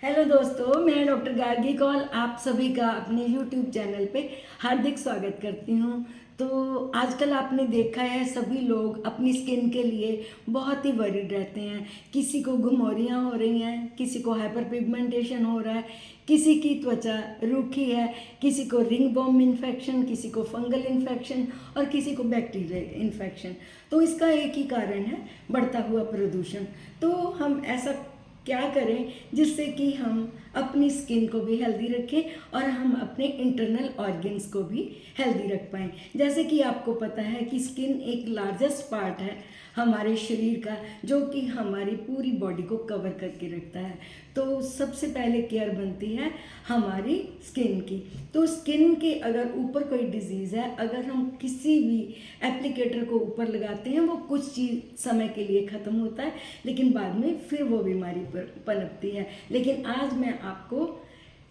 Hello दोस्तों, मैं doctor Gargi Kaul आप सभी का अपने यूट्यूब चैनल पे हार्दिक स्वागत करती हूँ। तो आजकल आपने देखा है सभी लोग अपनी स्किन के लिए बहुत ही वरीड रहते हैं। किसी को घुमौरियाँ हो रही हैं, किसी को हाइपर पिगमेंटेशन हो रहा है, किसी की त्वचा रूखी है, किसी को रिंग वर्म इन्फेक्शन, किसी को फंगल इन्फेक्शन और किसी को बैक्टीरियल इन्फेक्शन। तो इसका एक ही कारण है, बढ़ता हुआ प्रदूषण। तो हम ऐसा क्या करें जिससे कि हम अपनी स्किन को भी हेल्दी रखें और हम अपने इंटरनल ऑर्गन्स को भी हेल्दी रख पाएँ। जैसे कि आपको पता है कि स्किन एक लार्जेस्ट पार्ट है हमारे शरीर का, जो कि हमारी पूरी बॉडी को कवर करके रखता है। तो सबसे पहले केयर बनती है हमारी स्किन की। तो स्किन के अगर ऊपर कोई डिजीज़ है, अगर हम किसी भी एप्लीकेटर को ऊपर लगाते हैं, वो कुछ चीज़ समय के लिए ख़त्म होता है, लेकिन बाद में फिर वो बीमारी पनपती है। लेकिन आज मैं आपको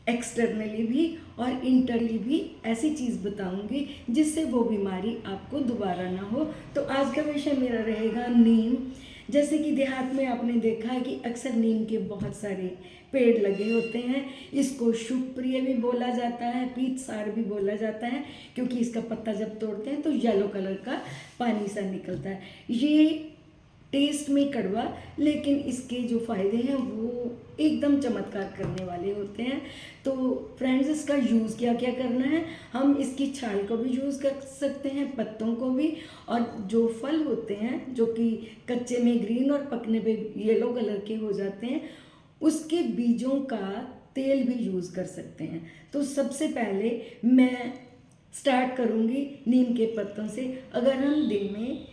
एक्सटर्नली भी और इंटरनली भी ऐसी चीज़ बताऊंगी जिससे वो बीमारी आपको दोबारा ना हो। तो आज का विषय मेरा रहेगा नीम। जैसे कि देहात में आपने देखा है कि अक्सर नीम के बहुत सारे पेड़ लगे होते हैं। इसको शुभप्रिय भी बोला जाता है, पीतसार भी बोला जाता है, क्योंकि इसका पत्ता जब तोड़ते हैं तो येलो कलर का पानी सा निकलता है। ये टेस्ट में कड़वा, लेकिन इसके जो फ़ायदे हैं वो एकदम चमत्कार करने वाले होते हैं। तो फ्रेंड्स, इसका यूज़ क्या क्या करना है, हम इसकी छाल को भी यूज़ कर सकते हैं, पत्तों को भी, और जो फल होते हैं जो कि कच्चे में ग्रीन और पकने पे येलो कलर के हो जाते हैं, उसके बीजों का तेल भी यूज़ कर सकते हैं। तो सबसे पहले मैं स्टार्ट करूँगी नीम के पत्तों से। अगर हम दिन में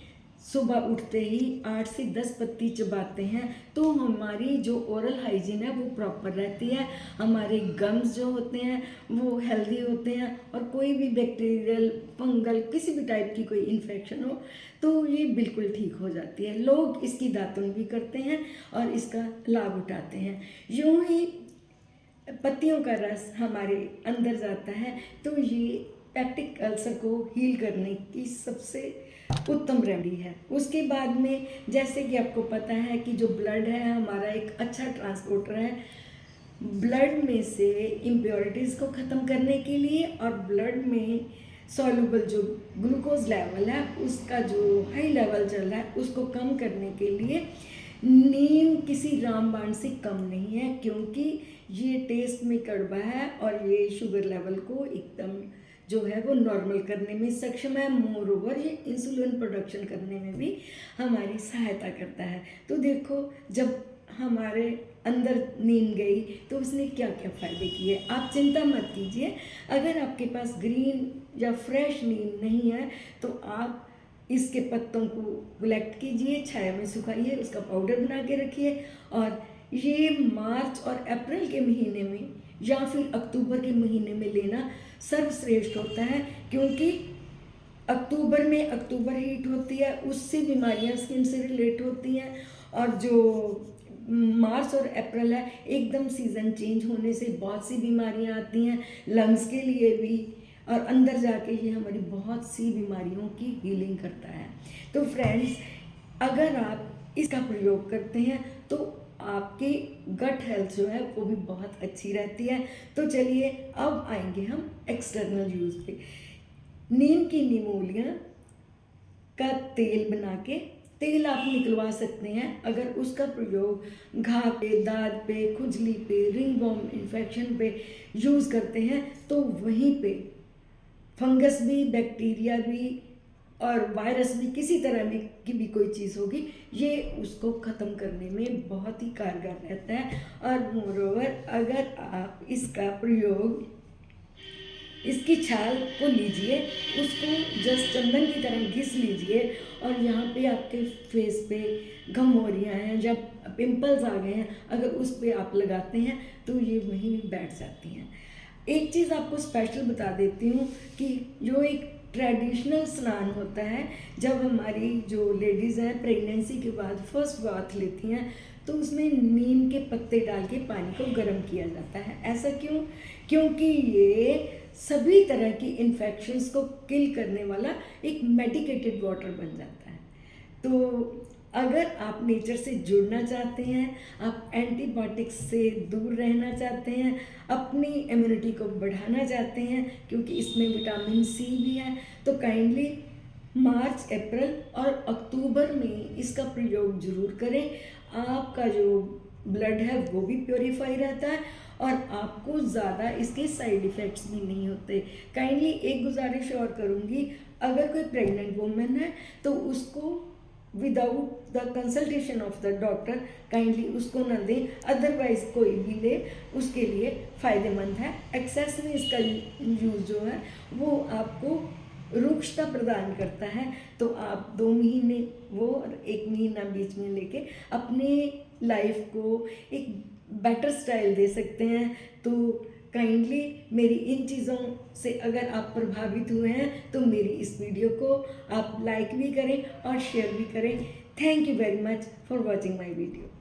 सुबह उठते ही 8 से 10 पत्ती चबाते हैं तो हमारी जो ओरल हाइजीन है वो प्रॉपर रहती है, हमारे गम्स जो होते हैं वो हेल्दी होते हैं, और कोई भी बैक्टीरियल, फंगल, किसी भी टाइप की कोई इन्फेक्शन हो तो ये बिल्कुल ठीक हो जाती है। लोग इसकी दातुन भी करते हैं और इसका लाभ उठाते हैं। यूँ ही पत्तियों का रस हमारे अंदर जाता है तो ये पेप्टिक अल्सर को हील करने की सबसे उत्तम रेमेडी है। उसके बाद में जैसे कि आपको पता है कि जो ब्लड है हमारा एक अच्छा ट्रांसपोर्टर है। ब्लड में से इम्प्योरिटीज़ को ख़त्म करने के लिए और ब्लड में सॉल्युबल जो ग्लूकोज लेवल है उसका जो हाई लेवल चल रहा है उसको कम करने के लिए नीम किसी रामबाण से कम नहीं है, क्योंकि ये टेस्ट में कड़वा है और ये शुगर लेवल को एकदम जो है वो नॉर्मल करने में सक्षम है। मोर ओवर ये इंसुलिन प्रोडक्शन करने में भी हमारी सहायता करता है। तो देखो, जब हमारे अंदर नीम गई तो उसने क्या क्या फ़ायदे किए। आप चिंता मत कीजिए, अगर आपके पास ग्रीन या फ्रेश नीम नहीं है तो आप इसके पत्तों को कलेक्ट कीजिए, छाया में सुखाइए, उसका पाउडर बना के रखिए, और ये मार्च और अप्रैल के महीने में या फिर अक्टूबर के महीने में लेना सर्वश्रेष्ठ होता है, क्योंकि अक्टूबर में अक्टूबर हीट होती है, उससे बीमारियां स्किन से रिलेट होती हैं, और जो मार्च और अप्रैल है एकदम सीज़न चेंज होने से बहुत सी बीमारियां आती हैं लंग्स के लिए भी, और अंदर जाके ये हमारी बहुत सी बीमारियों की हीलिंग करता है। तो फ्रेंड्स, अगर आप इसका प्रयोग करते हैं तो आपकी गट हेल्थ जो है वो भी बहुत अच्छी रहती है। तो चलिए अब आएंगे हम एक्सटर्नल यूज़ पे। नीम की निमोलियाँ का तेल बना के, तेल आप निकलवा सकते हैं। अगर उसका प्रयोग घाव पे, दाद पे, खुजली पे, रिंग वर्म इन्फेक्शन पे यूज़ करते हैं तो वहीं पे फंगस भी, बैक्टीरिया भी और वायरस भी, किसी तरह में की भी कोई चीज़ होगी, ये उसको ख़त्म करने में बहुत ही कारगर रहता है। और मोरोवर, अगर आप इसका प्रयोग, इसकी छाल को लीजिए, उसको जस्ट चंदन की तरह घिस लीजिए, और यहाँ पे आपके फेस पे घमौरियाँ हैं, जब पिंपल्स आ गए हैं, अगर उस पर आप लगाते हैं तो ये वहीं बैठ जाती हैं। एक चीज़ आपको स्पेशल बता देती हूँ कि जो एक ट्रेडिशनल स्नान होता है, जब हमारी जो लेडीज़ हैं प्रेगनेंसी के बाद फर्स्ट बाथ लेती हैं तो उसमें नीम के पत्ते डाल के पानी को गर्म किया जाता है। ऐसा क्यों? क्योंकि ये सभी तरह की इन्फेक्शंस को किल करने वाला एक मेडिकेटेड वाटर बन जाता है। तो अगर आप नेचर से जुड़ना चाहते हैं, आप एंटीबायोटिक्स से दूर रहना चाहते हैं, अपनी इम्यूनिटी को बढ़ाना चाहते हैं, क्योंकि इसमें विटामिन सी भी है, तो काइंडली मार्च, अप्रैल और अक्टूबर में इसका प्रयोग जरूर करें। आपका जो ब्लड है वो भी प्योरीफाई रहता है और आपको ज़्यादा इसके साइड इफ़ेक्ट्स भी नहीं होते। काइंडली एक गुजारिश और करूँगी, अगर कोई प्रेग्नेंट वुमेन है तो उसको without the consultation of the doctor kindly उसको ना दें, अदरवाइज कोई भी ले उसके लिए फ़ायदेमंद है। एक्सेस में इसका यूज़ जो है वो आपको रुक्षता प्रदान करता है, तो आप 2 महीने वो और 1 महीना बीच में लेके अपने लाइफ को एक बेटर स्टाइल दे सकते हैं। तो काइंडली मेरी इन चीज़ों से अगर आप प्रभावित हुए हैं तो मेरी इस वीडियो को आप लाइक भी करें और शेयर भी करें। Thank you very much for watching my video.